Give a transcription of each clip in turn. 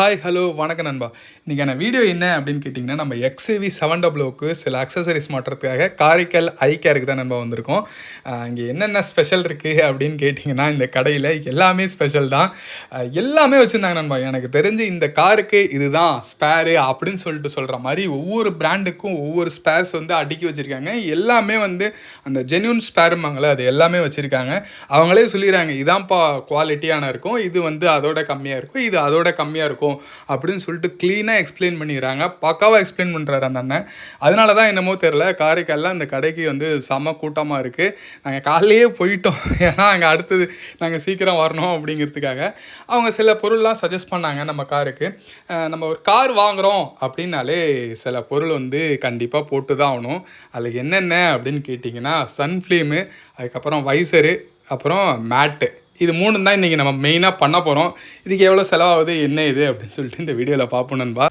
Hi hello வணக்கம் நண்பா. இன்றைக்கான வீடியோ என்ன அப்படின்னு கேட்டிங்கன்னா, நம்ம XUV 700க்கு சில அக்சசரிஸ் மாட்டுறதுக்காக காரைக்கால் ஐகேருக்கு தான் நண்பா வந்திருக்கோம். இங்கே என்னென்ன ஸ்பெஷல் இருக்குது அப்படின்னு கேட்டிங்கன்னா, இந்த கடையில் எல்லாமே ஸ்பெஷல் தான். எல்லாமே வச்சுருந்தாங்க நண்பா. எனக்கு தெரிஞ்சு இந்த காருக்கு இதுதான் ஸ்பேரு அப்படின்னு சொல்கிற மாதிரி ஒவ்வொரு பிராண்டுக்கும் ஒவ்வொரு ஸ்பேர்ஸ் வந்து அடுக்கி வச்சுருக்காங்க. எல்லாமே வந்து அந்த ஜென்யூன் ஸ்பேருமாங்களே அது எல்லாமே வச்சுருக்காங்க. அவங்களே சொல்லிடுறாங்க, இதான்ப்பா குவாலிட்டியான இருக்கும், இது வந்து அதோட கம்மியாக இருக்கும், இது அதோட கம்மியாக இருக்கும் அப்படின்னு சொல்லிட்டு க்ளீனாக எக்ஸ்பிளைன் பண்ணிடுறாங்க. பக்காவாக எக்ஸ்பிளைன் பண்ணுறாரு அந்த அண்ணன். அதனால தான் என்னமோ தெரில, காரைக்காலில் அந்த கடைக்கு வந்து செம கூட்டமாக இருக்குது. நாங்கள் காலையிலேயே போயிட்டோம், ஏன்னா அங்கே அடுத்தது நாங்கள் சீக்கிரம் வரணும் அப்படிங்கிறதுக்காக. அவங்க சில பொருள்லாம் சஜஸ்ட் பண்ணாங்க நம்ம காருக்கு. நம்ம ஒரு கார் வாங்குகிறோம் அப்படின்னாலே சில பொருள் வந்து கண்டிப்பாக போட்டு தான் ஆகணும். அதில் என்னென்ன அப்படின்னு கேட்டிங்கன்னா, சன்ஃப்ளேமு, அதுக்கப்புறம் வைசரு, அப்புறம் மேட்டு, இது 3 தான் இன்றைக்கி நம்ம மெயினாக பண்ண போகிறோம். இதுக்கு எவ்வளோ செலவாகுது என்ன இது அப்படின்னு சொல்லிட்டு இந்த வீடியோவில் பார்ப்போம் நண்பா.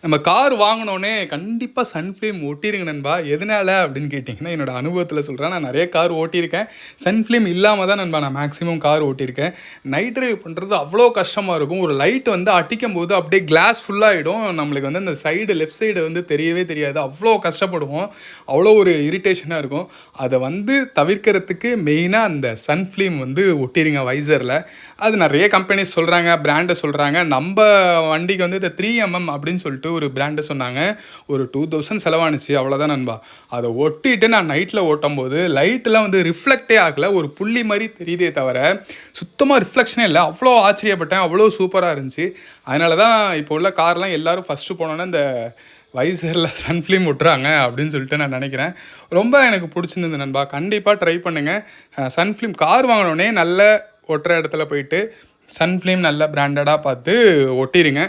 நம்ம கார் வாங்கினோன்னே கண்டிப்பாக சன்ஃப்ளேம் ஒட்டிருங்க நண்பா. எதனால் அப்படின்னு கேட்டிங்கன்னா, என்னோடய அனுபவத்தில் சொல்கிறேன். நான் நிறைய கார் ஓட்டியிருக்கேன். சன்ஃப்ளேம் இல்லாமல் தான் நண்பா நான் மேக்ஸிமம் கார் ஓட்டியிருக்கேன். நைட் ட்ரைவ் பண்ணுறது அவ்வளோ கஷ்டமாக இருக்கும். ஒரு லைட் வந்து அடிக்கும் போது அப்படியே கிளாஸ் ஃபுல்லாகிடும். நம்மளுக்கு வந்து அந்த சைடு லெஃப்ட் சைடு வந்து தெரியவே தெரியாது. அவ்வளோ கஷ்டப்படுவோம். அவ்வளோ ஒரு இரிட்டேஷனாக இருக்கும். அதை வந்து தவிர்க்கிறதுக்கு மெயினாக அந்த சன்ஃப்ளேம் வந்து ஒட்டிருங்க வைசரில். அது நிறைய கம்பெனிஸ் சொல்கிறாங்க, பிராண்டை சொல்கிறாங்க. நம்ம வண்டிக்கு வந்து இந்த 3mm அப்படின்னு சொல்லிட்டு ஒரு பிராண்டு சொன்னாங்க. ஒரு 2000 செலவானுச்சு, அவ்வளோதான் நண்பா. அதை ஒட்டிட்டு நான் நைட்டில் ஓட்டும் போது லைட்டெலாம் வந்து ரிஃப்ளெக்டே ஆகலை. ஒரு புள்ளி மாதிரி தெரியுதே தவிர சுத்தமாக ரிஃப்ளெக்ஷனே இல்லை. அவ்வளோ ஆச்சரியப்பட்டேன், அவ்வளோ சூப்பராக இருந்துச்சு. அதனால தான் இப்போ உள்ள கார்லாம் எல்லோரும் ஃபஸ்ட்டு போனோன்னா இந்த வைசரில் சன்ஃப்ளேம் ஒட்டுறாங்க அப்படின்னு சொல்லிட்டு நான் நினைக்கிறேன். ரொம்ப எனக்கு பிடிச்சிருந்தது நண்பா. கண்டிப்பாக ட்ரை பண்ணுங்கள். சன்ஃப்ளேம் கார் வாங்கினோடனே நல்ல ஒட்டுற இடத்துல போயிட்டு சன்ஃப்ளேம் நல்ல பிராண்டடாக பார்த்து ஒட்டிடுங்க.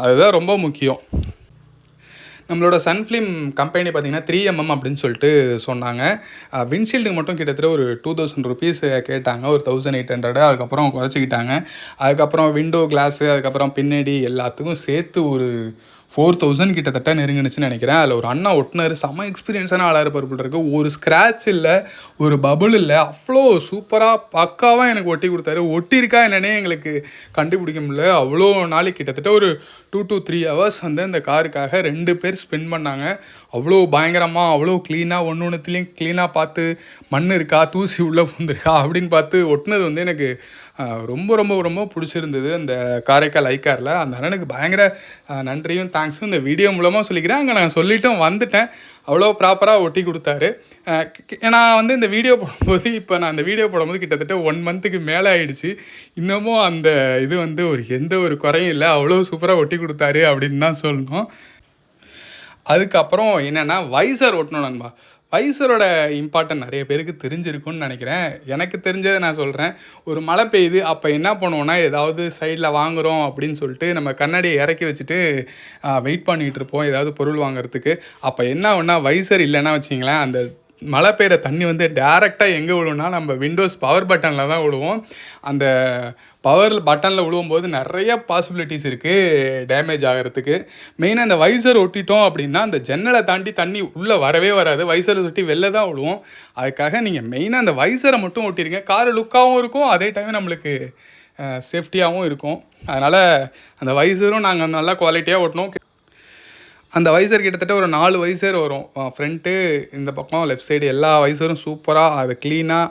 அதுதான் ரொம்ப முக்கியம். நம்மளோட சன்ஃப்ளேம் கம்பெனி பார்த்திங்கன்னா 3mm அப்படின்னு சொல்லிட்டு சொன்னாங்க. விண்ட்ஷீல்டுக்கு மட்டும் கிட்டத்தட்ட ஒரு 2000 ருபீஸ் கேட்டாங்க, ஒரு 1800. அதுக்கப்புறம் குறைச்சிக்கிட்டாங்க. அதுக்கப்புறம் விண்டோ கிளாஸு, அதுக்கப்புறம் பின்னாடி எல்லாத்துக்கும் சேர்த்து ஒரு 4000 கிட்டத்தட்ட நெருங்கினுச்சுன்னு நினைக்கிறேன். அதில் ஒரு அண்ணா ஒட்டினார், செம்ம எக்ஸ்பீரியன்ஸான ஆளாக இருப்பார் இருக்குது. ஒரு ஸ்க்ராட்ச் இல்லை, ஒரு பபுள் இல்லை, அவ்வளோ சூப்பராக பக்காவாக எனக்கு ஒட்டி கொடுத்தாரு. ஒட்டியிருக்கா என்னன்னே எங்களுக்கு கண்டுபிடிக்க முடியல. அவ்வளோ நாளைக்கு கிட்டத்தட்ட ஒரு 2 to 3 hours வந்து அந்த காருக்காக 2 பேர் ஸ்பெண்ட் பண்ணாங்க. அவ்வளோ பயங்கரமாக, அவ்வளோ க்ளீனாக, ஒன்றுத்துலேயும் க்ளீனாக பார்த்து மண் இருக்கா, தூசி உள்ளே வந்துருக்கா அப்படின்னு பார்த்து ஒட்டினது வந்து எனக்கு ரொம்ப ரொம்ப ரொம்ப பிடிச்சிருந்தது அந்த காரைக்கால் ஐகாரில். அந்த அண்ணனுக்கு பயங்கர நன்றியும் தேங்க்ஸும் இந்த வீடியோ மூலமாக சொல்லிக்கிறேன். அங்கே நான் சொல்லிட்டும் வந்துட்டேன். அவ்வளோ ப்ராப்பராக ஒட்டி கொடுத்தாரு. நான் வந்து இந்த வீடியோ போடும்போது, இப்போ நான் அந்த வீடியோ போடும்போது கிட்டத்தட்ட 1 மந்த்துக்கு மேலே ஆகிடுச்சு. இன்னமும் அந்த இது வந்து எந்த ஒரு குறையும் இல்லை. அவ்வளோ சூப்பராக ஒட்டி கொடுத்தாரு அப்படின்னு தான் சொல்லணும். அதுக்கப்புறம் என்னென்னா, வைசர் ஒட்டணும் நண்பா. வைசரோட இம்பார்ட்டன்ட் நிறைய பேருக்கு தெரிஞ்சிருக்குன்னு நினைக்கிறேன். எனக்கு தெரிஞ்சதை நான் சொல்கிறேன். ஒரு மழை பெய்யுது, அப்போ என்ன பண்ணுவோன்னா, ஏதாவது சைடில் வாங்குகிறோம் அப்படின்னு சொல்லிட்டு நம்ம கண்ணாடியை இறக்கி வச்சுட்டு வெயிட் பண்ணிகிட்டு இருப்போம் ஏதாவது பொருள் வாங்குறதுக்கு. அப்போ என்ன ஆகுன்னா, வைசர் இல்லைன்னா வச்சிங்களேன், அந்த மழை பெய்கிற தண்ணி வந்து டேரெக்டாக எங்கே விழுவுனா, நம்ம விண்டோஸ் பவர் பட்டனில் தான் விழுவோம். அந்த பவர் பட்டனில் விழுவும்போது நிறைய பாசிபிலிட்டிஸ் இருக்குது டேமேஜ் ஆகிறதுக்கு. மெயினாக அந்த வைசர் ஒட்டிட்டோம் அப்படின்னா, அந்த ஜன்னலை தாண்டி தண்ணி உள்ளே வரவே வராது. வைசரை ஒட்டி வெளில தான் விழுவோம். அதுக்காக நீங்கள் மெயினாக அந்த வைசரை மட்டும் ஒட்டிடுங்க. கார் லுக்காகவும் இருக்கும், அதே டைம் நம்மளுக்கு சேஃப்டியாகவும் இருக்கும். அதனால் அந்த வைசரும் நாங்கள் நல்லா குவாலிட்டியாக ஓட்டணும். அந்த வைசர் கிட்டத்தட்ட ஒரு 4 வைசர் வரும். ஃப்ரண்ட்டு, இந்த பக்கம், லெஃப்ட் சைடு எல்லா வைசரும் சூப்பராக அதை க்ளீனாக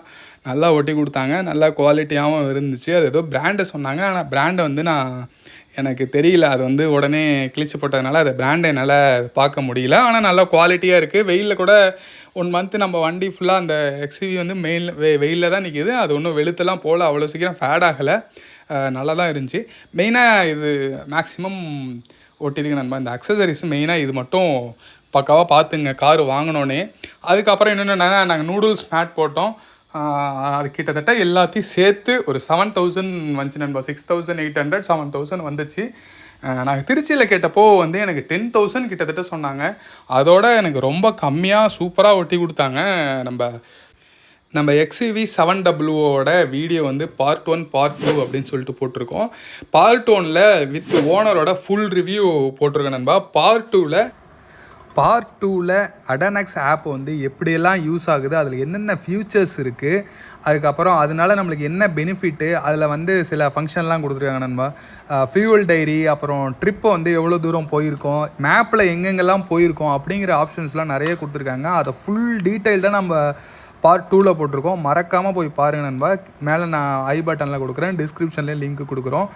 நல்லா ஒட்டி கொடுத்தாங்க. நல்லா குவாலிட்டியாகவும் இருந்துச்சு. அது ஏதோ பிராண்டை சொன்னாங்க, ஆனால் பிராண்டை வந்து எனக்கு தெரியல. அது வந்து உடனே கிழிச்சு போட்டதுனால அதை பிராண்டை என்னால் பார்க்க முடியல. ஆனால் நல்லா குவாலிட்டியாக இருக்குது. வெயிலில் கூட 1 மந்த்து நம்ம வண்டி ஃபுல்லாக அந்த XUV வந்து வெயிலில் தான் நிற்கிது. அது ஒன்றும் வெளுத்தெல்லாம் போல், அவ்வளோ சீக்கிரம் ஃபேட் ஆகலை. நல்லா தான் இருந்துச்சு. மெயினாக இது மேக்ஸிமம் ஒட்டிருக்கு நண்பா. இந்த அக்சசரிஸ் மெயினாக இது மட்டும் பக்காவாக பார்த்துங்க கார் வாங்கினோன்னே. அதுக்கப்புறம் என்னென்னா, நாங்கள் நூடுல்ஸ் மேட் போட்டோம். அது கிட்டத்தட்ட எல்லாத்தையும் சேர்த்து ஒரு 7000 வந்துச்சு நண்பா. 6800 7000 வந்துச்சு. நாங்கள் திருச்சியில் கேட்டப்போ வந்து எனக்கு 10,000 கிட்டத்தட்ட சொன்னாங்க. அதோட எனக்கு ரொம்ப கம்மியாக சூப்பராக ஒட்டி கொடுத்தாங்க. நம்ம XUV 700ஓட வீடியோ வந்து பார்ட் 1 பார்ட் 2 அப்படின்னு சொல்லிட்டு போட்டிருக்கோம். பார்ட் 1ல் வித் ஓனரோட ஃபுல் ரிவ்யூ போட்டிருக்கேன் நண்பா. பார்ட் 2ல் பார்ட் 2ல் அடனக்ஸ் ஆப் வந்து எப்படியெல்லாம் யூஸ் ஆகுது, அதில் என்னென்ன ஃபியூச்சர்ஸ் இருக்குது, அதுக்கப்புறம் அதனால நம்மளுக்கு என்ன பெனிஃபிட்டு, அதில் வந்து சில ஃபங்க்ஷன்லாம் கொடுத்துருக்காங்க நண்பா. ஃபியூவல் டைரி, அப்புறம் ட்ரிப்பை வந்து எவ்வளோ தூரம் போயிருக்கோம், மேப்பில் எங்கெங்கெல்லாம் போயிருக்கோம் அப்படிங்கிற ஆப்ஷன்ஸ்லாம் நிறைய கொடுத்துருக்காங்க. அதை ஃபுல் டீட்டெயில்டாக நம்ம பார்ட் 2ல் போட்டிருக்கோம். மறக்காமல் போய் பாருங்கள் நண்பா. மேலே நான் ஐ பட்டனில் கொடுக்குறேன், டிஸ்கிரிப்ஷன்லேயும் லிங்க் கொடுக்குறோம்.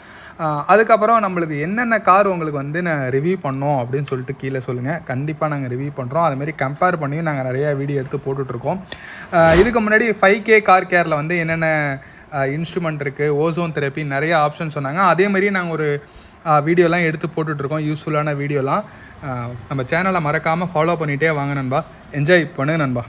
அதுக்கப்புறம் நம்மளுக்கு என்னென்ன கார் உங்களுக்கு வந்து நான் ரிவ்யூ பண்ணோம் அப்படின்னு சொல்லிட்டு கீழே சொல்லுங்கள். கண்டிப்பாக நாங்கள் ரிவ்யூ பண்ணுறோம். அதுமாரி கம்பேர் பண்ணியும் நாங்கள் நிறையா வீடியோ எடுத்து போட்டுட்ருக்கோம். இதுக்கு முன்னாடி 5K கார் கேரில் வந்து என்னென்ன இன்ஸ்ட்ருமெண்ட் இருக்குது, ஓசோன் தெரப்பி, நிறைய ஆப்ஷன் சொன்னாங்க. அதேமாதிரி நாங்கள் ஒரு வீடியோலாம் எடுத்து போட்டுட்ருக்கோம், யூஸ்ஃபுல்லான வீடியோலாம். நம்ம சேனலை மறக்காமல் ஃபாலோ பண்ணிகிட்டே வாங்க நண்பா. என்ஜாய் பண்ணுங்க நண்பா.